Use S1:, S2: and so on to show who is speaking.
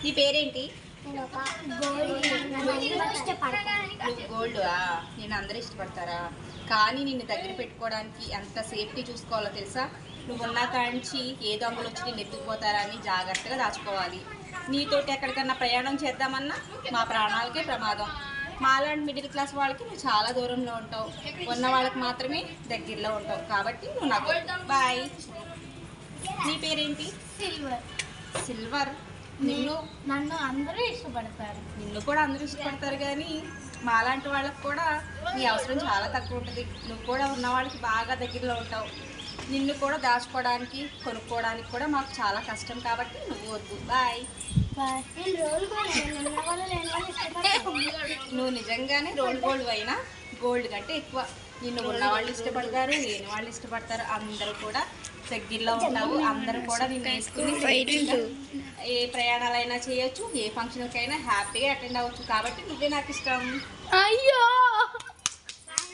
S1: నీ పేరేంటి? గోల్డ్. నేను అందరూ ఇష్టపడతారా? కానీ నిన్ను దగ్గర పెట్టుకోవడానికి ఎంత సేఫ్టీ చూసుకోవాలో తెలుసా? నువ్వు ఉన్న కాంచి ఏ దొంగలు వచ్చి నిన్ను ఎత్తుకుపోతారా అని జాగ్రత్తగా దాచుకోవాలి. నీతోటి ఎక్కడికన్నా ప్రయాణం చేద్దామన్నా మా ప్రాణాలకే ప్రమాదం. మాలాంటి మిడిల్ క్లాస్ వాళ్ళకి నువ్వు చాలా దూరంలో ఉంటావు, ఉన్న వాళ్ళకి మాత్రమే దగ్గరలో ఉంటావు. కాబట్టి నువ్వు నాకు బాయ్. నీ పేరేంటి? సిల్వర్.
S2: నన్ను అందరూ ఇష్టపడతారు.
S1: నిన్ను కూడా అందరూ ఇష్టపడతారు, కానీ మాలాంటి వాళ్ళకి కూడా నీ అవసరం చాలా తక్కువ ఉంటుంది. నువ్వు కూడా ఉన్న వాళ్ళకి బాగా దగ్గరలో ఉంటావు. నిన్ను కూడా దాచుకోవడానికి కొనుక్కోవడానికి కూడా మాకు చాలా కష్టం. కాబట్టి నువ్వు వద్దు. బాయ్. నువ్వు నిజంగానే రోల్ గోల్డ్ అయినా గోల్డ్ కంటే ఎక్కువ నిన్ను ఉన్న వాళ్ళు ఇష్టపడతారు, లేని వాళ్ళు ఇష్టపడతారు. అందరూ కూడా దగ్గరలో ఉంటావు. అందరూ కూడా నిన్ను వేసుకుని ఏ ప్రయాణాలైనా చేయొచ్చు, ఏ ఫంక్షన్కైనా హ్యాపీగా అటెండ్ అవ్వచ్చు. కాబట్టి నువ్వే నాకు ఇష్టం.
S2: అయ్యో.